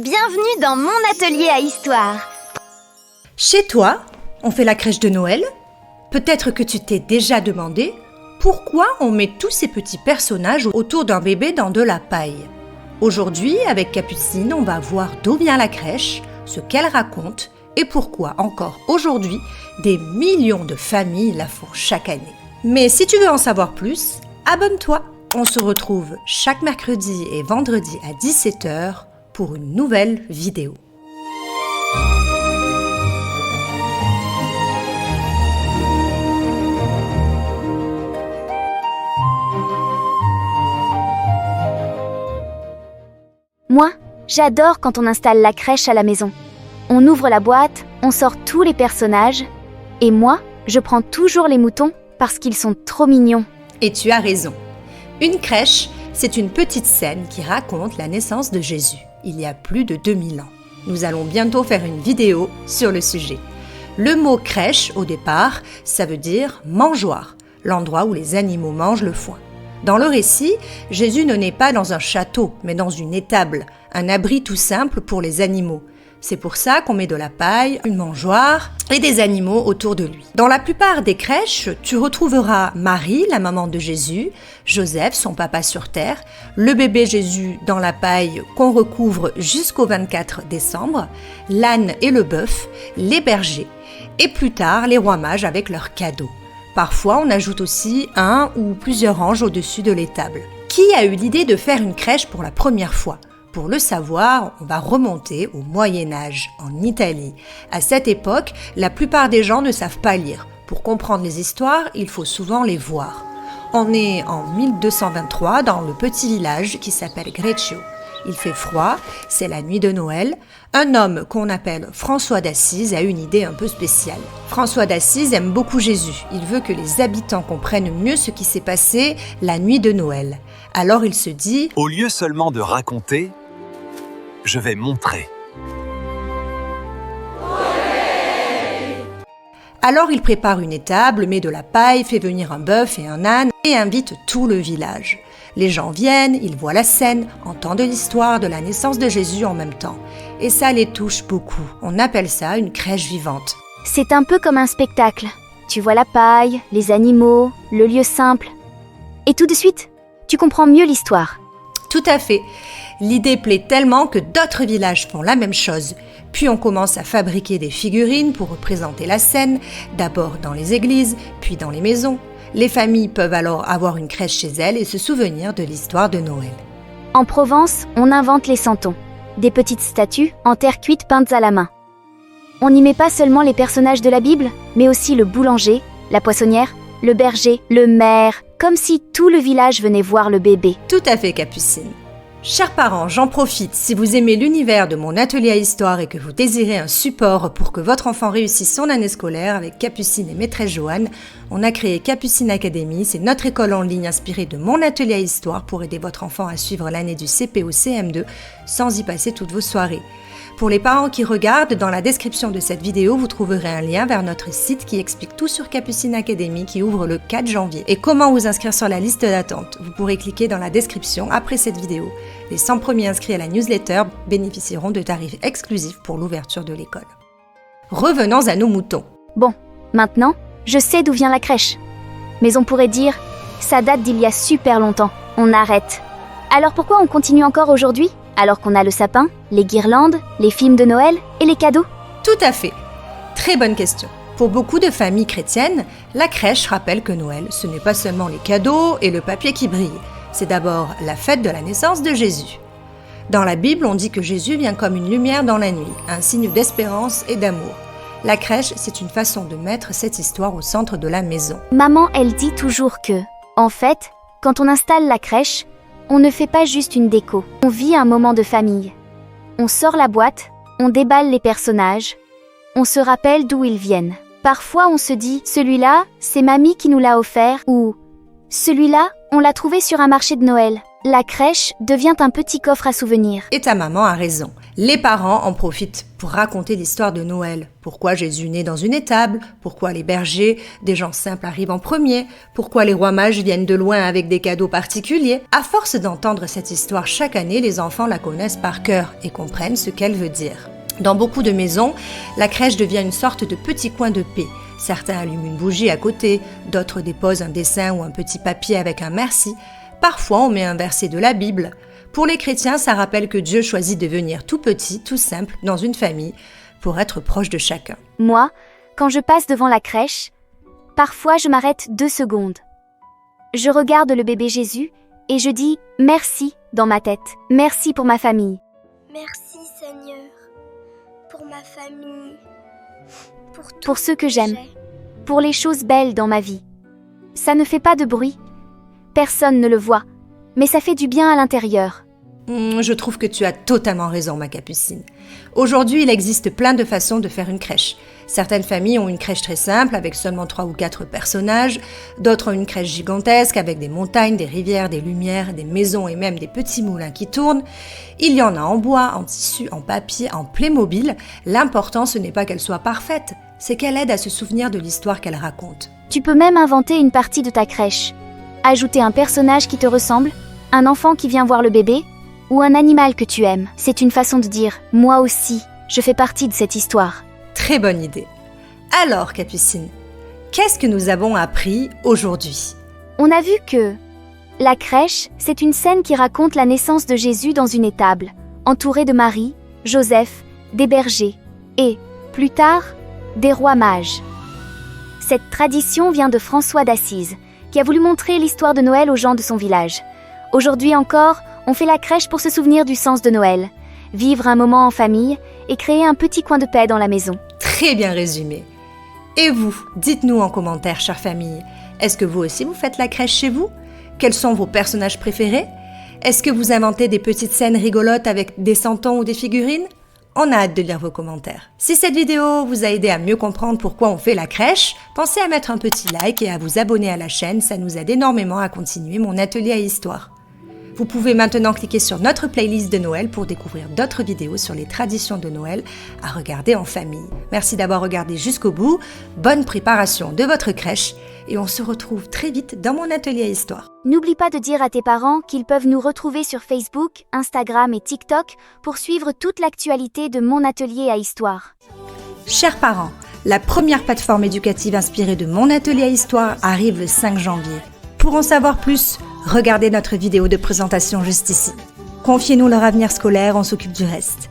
Bienvenue dans mon atelier à histoire. Chez toi, on fait la crèche de Noël. Peut-être que tu t'es déjà demandé pourquoi on met tous ces petits personnages autour d'un bébé dans de la paille. Aujourd'hui, avec Capucine, on va voir d'où vient la crèche, ce qu'elle raconte et pourquoi encore aujourd'hui, des millions de familles la font chaque année. Mais si tu veux en savoir plus, abonne-toi. On se retrouve chaque mercredi et vendredi à 17h pour une nouvelle vidéo. Moi, j'adore quand on installe la crèche à la maison. On ouvre la boîte, on sort tous les personnages, et moi, je prends toujours les moutons parce qu'ils sont trop mignons. Et tu as raison. Une crèche, c'est une petite scène qui raconte la naissance de Jésus, il y a plus de 2000 ans. Nous allons bientôt faire une vidéo sur le sujet. Le mot crèche, au départ, ça veut dire mangeoire, l'endroit où les animaux mangent le foin. Dans le récit, Jésus ne naît pas dans un château, mais dans une étable, un abri tout simple pour les animaux. C'est pour ça qu'on met de la paille, une mangeoire et des animaux autour de lui. Dans la plupart des crèches, tu retrouveras Marie, la maman de Jésus, Joseph, son papa sur terre, le bébé Jésus dans la paille qu'on recouvre jusqu'au 24 décembre, l'âne et le bœuf, les bergers, et plus tard les rois mages avec leurs cadeaux. Parfois, on ajoute aussi un ou plusieurs anges au-dessus de l'étable. Qui a eu l'idée de faire une crèche pour la première fois ? Pour le savoir, on va remonter au Moyen-Âge, en Italie. À cette époque, la plupart des gens ne savent pas lire. Pour comprendre les histoires, il faut souvent les voir. On est en 1223 dans le petit village qui s'appelle Greccio. Il fait froid, c'est la nuit de Noël. Un homme qu'on appelle François d'Assise a une idée un peu spéciale. François d'Assise aime beaucoup Jésus. Il veut que les habitants comprennent mieux ce qui s'est passé la nuit de Noël. Alors il se dit « Au lieu seulement de raconter, je vais montrer. » Alors il prépare une étable, met de la paille, fait venir un bœuf et un âne et invite tout le village. Les gens viennent, ils voient la scène, entendent l'histoire de la naissance de Jésus en même temps. Et ça les touche beaucoup. On appelle ça une crèche vivante. C'est un peu comme un spectacle. Tu vois la paille, les animaux, le lieu simple. Et tout de suite, tu comprends mieux l'histoire. Tout à fait. L'idée plaît tellement que d'autres villages font la même chose. Puis on commence à fabriquer des figurines pour représenter la scène, d'abord dans les églises, puis dans les maisons. Les familles peuvent alors avoir une crèche chez elles et se souvenir de l'histoire de Noël. En Provence, on invente les santons, des petites statues en terre cuite peintes à la main. On n'y met pas seulement les personnages de la Bible, mais aussi le boulanger, la poissonnière, le berger, le maire, comme si tout le village venait voir le bébé. Tout à fait, Capucine. Chers parents, j'en profite, si vous aimez l'univers de mon atelier à histoire et que vous désirez un support pour que votre enfant réussisse son année scolaire avec Capucine et maîtresse Joanne, on a créé Capucine Academy, c'est notre école en ligne inspirée de mon atelier à histoire pour aider votre enfant à suivre l'année du CP au CM2 sans y passer toutes vos soirées. Pour les parents qui regardent, dans la description de cette vidéo, vous trouverez un lien vers notre site qui explique tout sur Capucine Academy qui ouvre le 4 janvier. Et comment vous inscrire sur la liste d'attente. Vous pourrez cliquer dans la description après cette vidéo. Les 100 premiers inscrits à la newsletter bénéficieront de tarifs exclusifs pour l'ouverture de l'école. Revenons à nos moutons. Bon, maintenant, je sais d'où vient la crèche. Mais on pourrait dire, ça date d'il y a super longtemps. On arrête. Alors pourquoi on continue encore aujourd'hui ? Alors qu'on a le sapin, les guirlandes, les films de Noël et les cadeaux ? Tout à fait. Très bonne question. Pour beaucoup de familles chrétiennes, la crèche rappelle que Noël, ce n'est pas seulement les cadeaux et le papier qui brille. C'est d'abord la fête de la naissance de Jésus. Dans la Bible, on dit que Jésus vient comme une lumière dans la nuit, un signe d'espérance et d'amour. La crèche, c'est une façon de mettre cette histoire au centre de la maison. Maman, elle dit toujours que, en fait, quand on installe la crèche, on ne fait pas juste une déco. On vit un moment de famille. On sort la boîte, on déballe les personnages, on se rappelle d'où ils viennent. Parfois, on se dit « celui-là, c'est mamie qui nous l'a offert » ou « celui-là, on l'a trouvé sur un marché de Noël ». La crèche devient un petit coffre à souvenirs. Et ta maman a raison. Les parents en profitent pour raconter l'histoire de Noël. Pourquoi Jésus naît dans une étable, pourquoi les bergers, des gens simples arrivent en premier, pourquoi les rois mages viennent de loin avec des cadeaux particuliers. À force d'entendre cette histoire chaque année, les enfants la connaissent par cœur et comprennent ce qu'elle veut dire. Dans beaucoup de maisons, la crèche devient une sorte de petit coin de paix. Certains allument une bougie à côté, d'autres déposent un dessin ou un petit papier avec un merci. Parfois, on met un verset de la Bible. Pour les chrétiens, ça rappelle que Dieu choisit de venir tout petit, tout simple, dans une famille, pour être proche de chacun. Moi, quand je passe devant la crèche, parfois je m'arrête 2 secondes. Je regarde le bébé Jésus et je dis « merci » dans ma tête. Merci pour ma famille. Merci Seigneur, pour ma famille, Pour ceux que j'aime, pour les choses belles dans ma vie. Ça ne fait pas de bruit. Personne ne le voit, mais ça fait du bien à l'intérieur. Je trouve que tu as totalement raison, ma Capucine. Aujourd'hui, il existe plein de façons de faire une crèche. Certaines familles ont une crèche très simple avec seulement 3 ou 4 personnages. D'autres ont une crèche gigantesque avec des montagnes, des rivières, des lumières, des maisons et même des petits moulins qui tournent. Il y en a en bois, en tissu, en papier, en Playmobil. L'important, ce n'est pas qu'elle soit parfaite, c'est qu'elle aide à se souvenir de l'histoire qu'elle raconte. Tu peux même inventer une partie de ta crèche. Ajouter un personnage qui te ressemble, un enfant qui vient voir le bébé, ou un animal que tu aimes. C'est une façon de dire « moi aussi, je fais partie de cette histoire ». Très bonne idée. Alors, Capucine, qu'est-ce que nous avons appris aujourd'hui? On a vu que la crèche, c'est une scène qui raconte la naissance de Jésus dans une étable, entourée de Marie, Joseph, des bergers et, plus tard, des rois mages. Cette tradition vient de François d'Assise, qui a voulu montrer l'histoire de Noël aux gens de son village. Aujourd'hui encore, on fait la crèche pour se souvenir du sens de Noël, vivre un moment en famille et créer un petit coin de paix dans la maison. Très bien résumé. Et vous, dites-nous en commentaire, chère famille, est-ce que vous aussi vous faites la crèche chez vous? Quels sont vos personnages préférés? Est-ce que vous inventez des petites scènes rigolotes avec des santons ou des figurines? On a hâte de lire vos commentaires. Si cette vidéo vous a aidé à mieux comprendre pourquoi on fait la crèche, pensez à mettre un petit like et à vous abonner à la chaîne, ça nous aide énormément à continuer mon atelier à histoire. Vous pouvez maintenant cliquer sur notre playlist de Noël pour découvrir d'autres vidéos sur les traditions de Noël à regarder en famille. Merci d'avoir regardé jusqu'au bout, bonne préparation de votre crèche et on se retrouve très vite dans mon atelier à histoire. N'oublie pas de dire à tes parents qu'ils peuvent nous retrouver sur Facebook, Instagram et TikTok pour suivre toute l'actualité de mon atelier à histoire. Chers parents, la première plateforme éducative inspirée de mon atelier à histoire arrive le 5 janvier. Pour en savoir plus, regardez notre vidéo de présentation juste ici. Confiez-nous leur avenir scolaire, on s'occupe du reste.